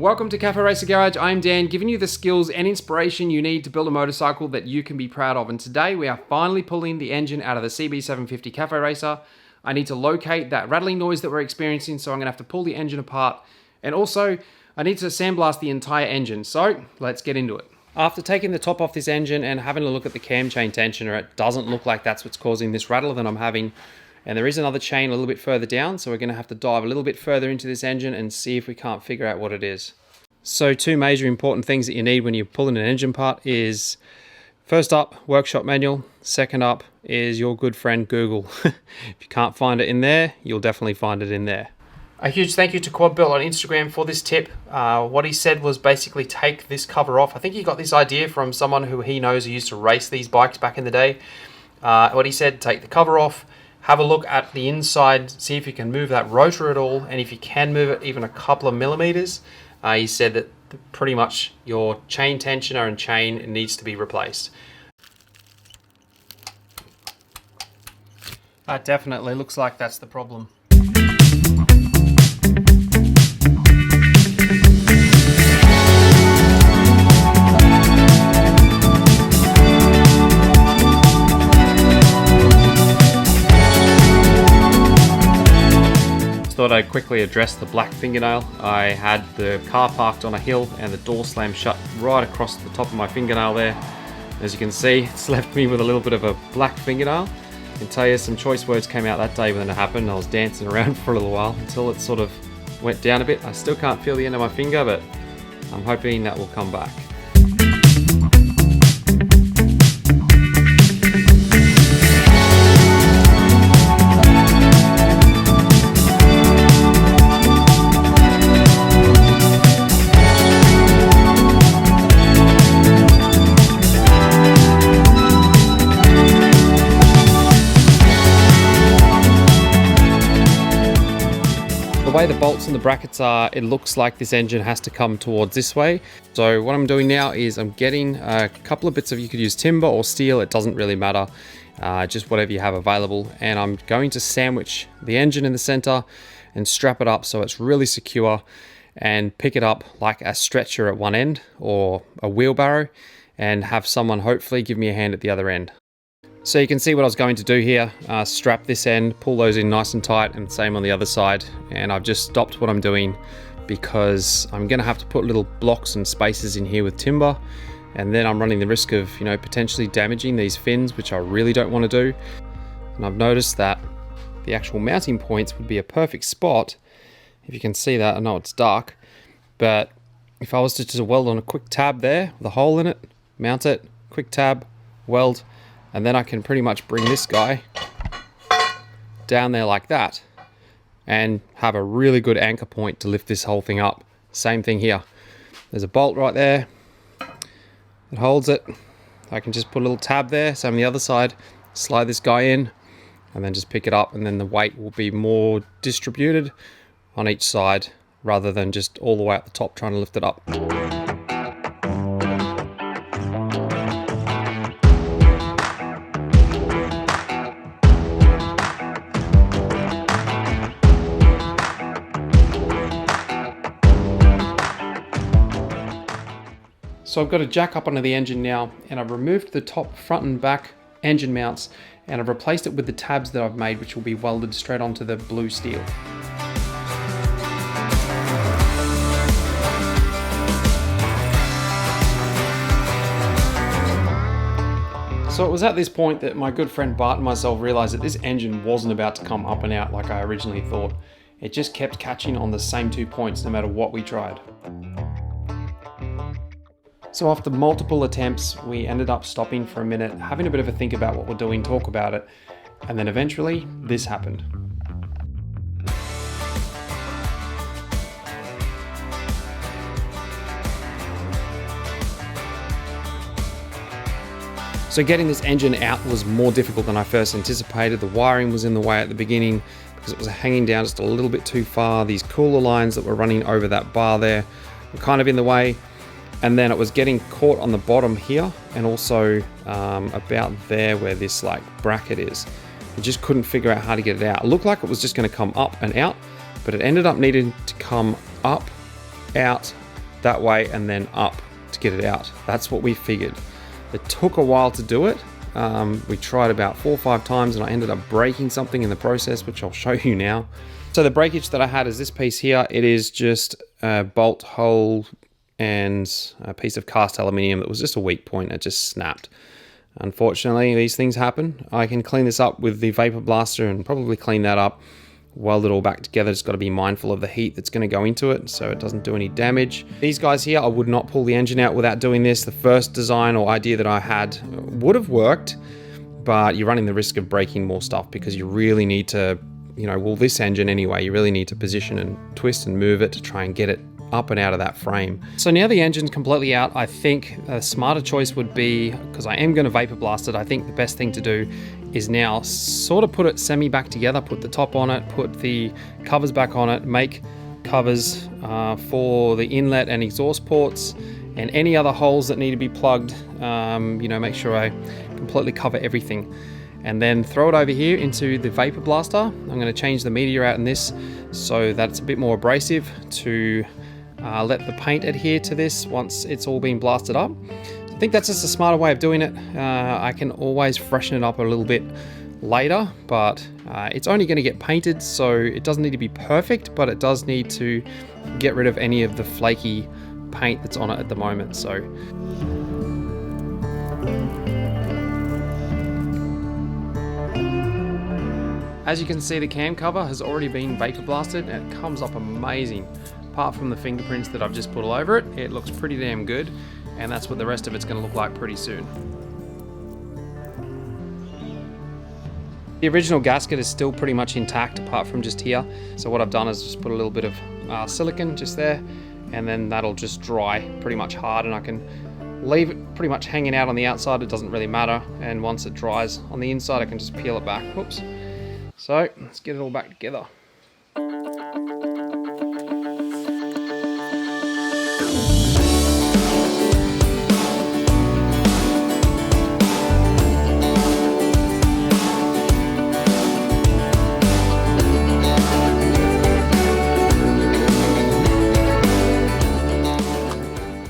Welcome to Cafe Racer Garage. I'm Dan, giving you the skills and inspiration you need to build a motorcycle that you can be proud of. And today we are finally pulling the engine out of the CB750 Cafe Racer. I need to locate that rattling noise that we're experiencing, so I'm gonna have to pull the engine apart. And also, I need to sandblast the entire engine. So let's get into it. After taking the top off this engine and having a look at the cam chain tensioner, it doesn't look like that's what's causing this rattle that I'm having. And there is another chain a little bit further down, so we're going to have to dive a little bit further into this engine and see if we can't figure out what it is. So two major important things that you need when you're pulling an engine part is, first up, workshop manual. Second up is your good friend Google. If you can't find it in there, you'll definitely find it in there. A huge thank you to QuadBuilt on Instagram for this tip. What he said was basically take this cover off. I think he got this idea from someone who he knows who used to race these bikes back in the day. What he said, take the cover off, have a look at the inside, see if you can move that rotor at all, and if you can move it even a couple of millimeters, he said that pretty much your chain tensioner and chain needs to be replaced. That definitely looks like that's the problem. Thought I'd quickly address the black fingernail. I had the car parked on a hill and the door slammed shut right across the top of my fingernail there. As you can see, it's left me with a little bit of a black fingernail. I can tell you some choice words came out that day when it happened. I was dancing around for a little while until it sort of went down a bit. I still can't feel the end of my finger, but I'm hoping that will come back. The way the bolts and the brackets are, it looks like this engine has to come towards this way. So what I'm doing now is I'm getting a couple of bits of, you could use timber or steel, it doesn't really matter, just whatever you have available. And I'm going to sandwich the engine in the center and strap it up so it's really secure, and pick it up like a stretcher at one end or a wheelbarrow, and have someone hopefully give me a hand at the other end. So you can see what I was going to do here, strap this end, pull those in nice and tight, and same on the other side. And I've just stopped what I'm doing because I'm gonna have to put little blocks and spaces in here with timber, and then I'm running the risk of, you know, potentially damaging these fins, which I really don't want to do. And I've noticed that the actual mounting points would be a perfect spot. If you can see that, I know it's dark, but if I was to just weld on a quick tab there with a hole in it, mount it, quick tab, weld, and then I can pretty much bring this guy down there like that and have a really good anchor point to lift this whole thing up. Same thing here. There's a bolt right there. It holds it. I can just put a little tab there. Same on the other side. Slide this guy in and then just pick it up, and then the weight will be more distributed on each side rather than just all the way at the top trying to lift it up. So I've got a jack up onto the engine now, and I've removed the top front and back engine mounts, and I've replaced it with the tabs that I've made, which will be welded straight onto the blue steel. So it was at this point that my good friend Bart and myself realized that this engine wasn't about to come up and out like I originally thought. It just kept catching on the same 2 points no matter what we tried. So after multiple attempts, we ended up stopping for a minute, having a bit of a think about what we're doing, talk about it, and then eventually this happened. So getting this engine out was more difficult than I first anticipated. The wiring was in the way at the beginning because it was hanging down just a little bit too far. These cooler lines that were running over that bar there were kind of in the way. And then it was getting caught on the bottom here, and also about there where this like bracket is. I just couldn't figure out how to get it out. It looked like it was just going to come up and out, but it ended up needing to come up, out, that way and then up to get it out. That's what we figured. It took a while to do it. We tried about 4 or 5 times and I ended up breaking something in the process, which I'll show you now. So the breakage that I had is this piece here. It is just a bolt hole and a piece of cast aluminium that was just a weak point. It just snapped. Unfortunately, these things happen. I can clean this up with the vapor blaster and probably clean that up, weld it all back together. Just got to be mindful of the heat that's going to go into it so it doesn't do any damage. These guys here, I would not pull the engine out without doing this. The first design or idea that I had would have worked, but you're running the risk of breaking more stuff because you really need to, well, this engine anyway, you really need to position and twist and move it to try and get it up and out of that frame. So now the engine's completely out, I think a smarter choice would be, because I am going to vapor blast it, I think the best thing to do is now sort of put it semi back together, put the top on it, put the covers back on it, make covers for the inlet and exhaust ports and any other holes that need to be plugged. Make sure I completely cover everything. And then throw it over here into the vapor blaster. I'm going to change the media out in this so that it's a bit more abrasive to let the paint adhere to this once it's all been blasted up. I think that's just a smarter way of doing it. I can always freshen it up a little bit later, but it's only going to get painted, so it doesn't need to be perfect, but it does need to get rid of any of the flaky paint that's on it at the moment. So as you can see, the cam cover has already been vapor blasted and it comes up amazing. Apart from the fingerprints that I've just put all over it, it looks pretty damn good, and that's what the rest of it's going to look like pretty soon. The original gasket is still pretty much intact apart from just here. So what I've done is just put a little bit of silicone just there, and then that'll just dry pretty much hard, and I can leave it pretty much hanging out on the outside. It doesn't really matter, and once it dries on the inside I can just peel it back. Whoops. So let's get it all back together.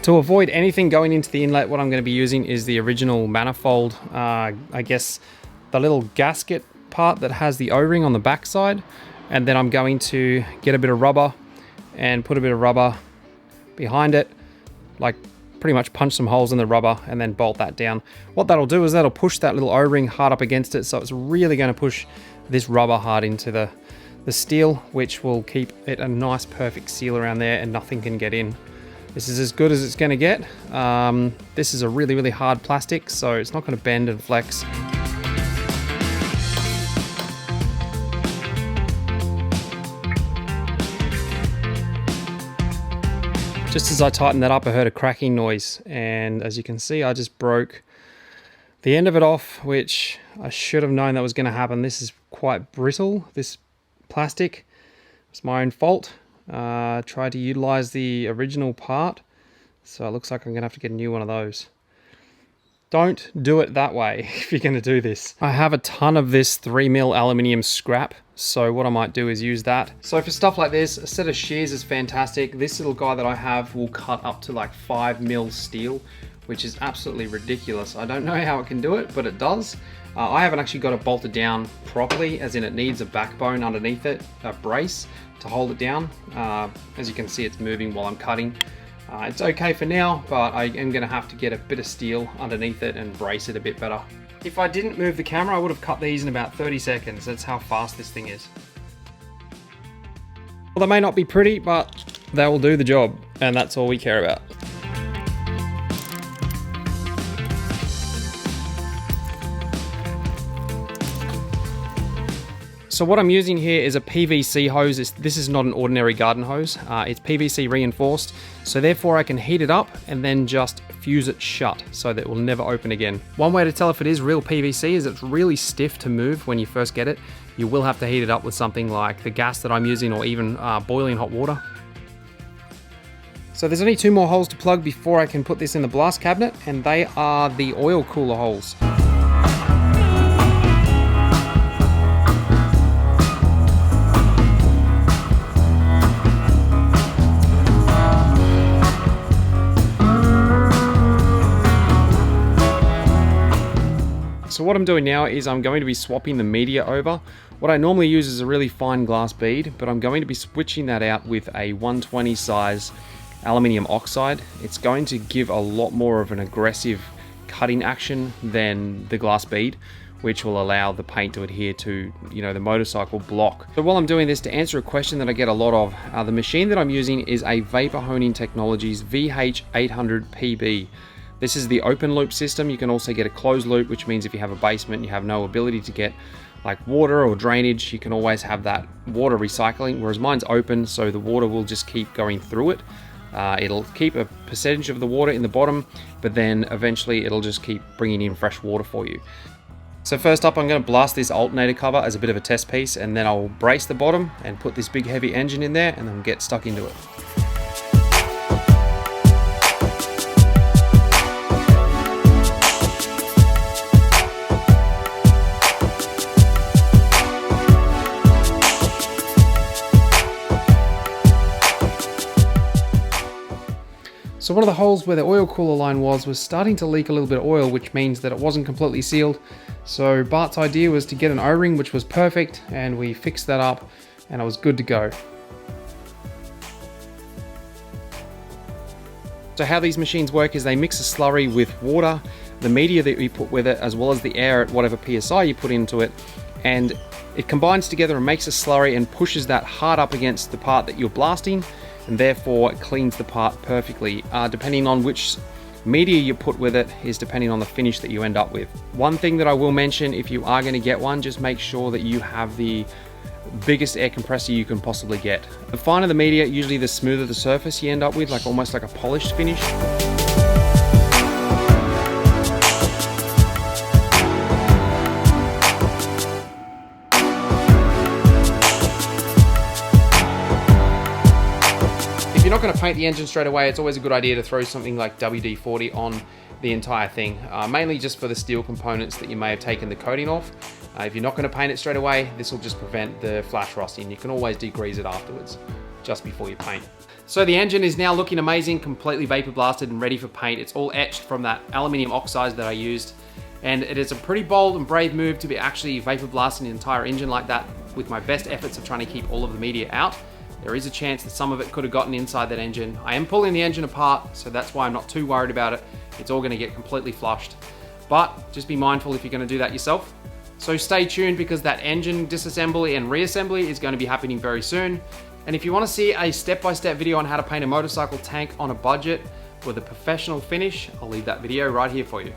To avoid anything going into the inlet, what I'm going to be using is the original manifold, I guess the little gasket part that has the O-ring on the back side, and then I'm going to get a bit of rubber and put a bit of rubber behind it, like pretty much punch some holes in the rubber and then bolt that down. What that'll do is that'll push that little O-ring hard up against it, so it's really going to push this rubber hard into the steel, which will keep it a nice perfect seal around there and nothing can get in. This is as good as it's going to get. This is a really, really hard plastic, so it's not going to bend and flex. Just as I tightened that up, I heard a cracking noise, and as you can see, I just broke the end of it off, which I should have known that was going to happen. This is quite brittle, this plastic. It's my own fault. Tried to utilize the original part, so it looks like I'm gonna have to get a new one of those. Don't do it that way if you're gonna do this. I have a ton of this 3mm aluminium scrap, so what I might do is use that. So for stuff like this, a set of shears is fantastic. This little guy that I have will cut up to like 5mm steel, which is absolutely ridiculous. I don't know how it can do it, but it does. I haven't actually got it bolted down properly, as in it needs a backbone underneath it, a brace to hold it down. As you can see, it's moving while I'm cutting. It's okay for now, but I am going to have to get a bit of steel underneath it and brace it a bit better. If I didn't move the camera, I would have cut these in about 30 seconds. That's how fast this thing is. Well, they may not be pretty, but they will do the job, and that's all we care about. So what I'm using here is a PVC hose. This is not an ordinary garden hose. It's PVC reinforced, so therefore I can heat it up and then just fuse it shut so that it will never open again. One way to tell if it is real PVC is it's really stiff to move when you first get it. You will have to heat it up with something like the gas that I'm using, or even boiling hot water. So there's only 2 more holes to plug before I can put this in the blast cabinet, and they are the oil cooler holes. what I'm doing now is I'm going to be swapping the media over. What I normally use is a really fine glass bead, but I'm going to be switching that out with a 120 size aluminium oxide. It's going to give a lot more of an aggressive cutting action than the glass bead, which will allow the paint to adhere to, the motorcycle block. So while I'm doing this, to answer a question that I get a lot of, the machine that I'm using is a Vapor Honing Technologies VH800PB. This is the open loop system. You can also get a closed loop, which means if you have a basement, you have no ability to get like water or drainage, you can always have that water recycling, whereas mine's open, so the water will just keep going through it. It'll keep a percentage of the water in the bottom, but then eventually it'll just keep bringing in fresh water for you. So first up, I'm going to blast this alternator cover as a bit of a test piece, and then I'll brace the bottom and put this big heavy engine in there and then get stuck into it. So one of the holes where the oil cooler line was starting to leak a little bit of oil, which means that it wasn't completely sealed. So Bart's idea was to get an O-ring, which was perfect, and we fixed that up and it was good to go. So how these machines work is they mix a slurry with water, the media that you put with it, as well as the air at whatever PSI you put into it, and it combines together and makes a slurry and pushes that hard up against the part that you're blasting, and therefore it cleans the part perfectly. Depending on which media you put with it is depending on the finish that you end up with. One thing that I will mention, if you are going to get one, just make sure that you have the biggest air compressor you can possibly get. The finer the media, usually the smoother the surface you end up with, like almost like a polished finish. If you're not going to paint the engine straight away, it's always a good idea to throw something like WD-40 on the entire thing, mainly just for the steel components that you may have taken the coating off. If you're not going to paint it straight away, this will just prevent the flash rusting. You can always degrease it afterwards, just before you paint. So the engine is now looking amazing, completely vapor blasted and ready for paint. It's all etched from that aluminium oxide that I used. And it is a pretty bold and brave move to be actually vapor blasting the entire engine like that, with my best efforts of trying to keep all of the media out. There is a chance that some of it could have gotten inside that engine. I am pulling the engine apart, so that's why I'm not too worried about it. It's all going to get completely flushed. But just be mindful if you're going to do that yourself. So stay tuned, because that engine disassembly and reassembly is going to be happening very soon. And if you want to see a step-by-step video on how to paint a motorcycle tank on a budget with a professional finish, I'll leave that video right here for you.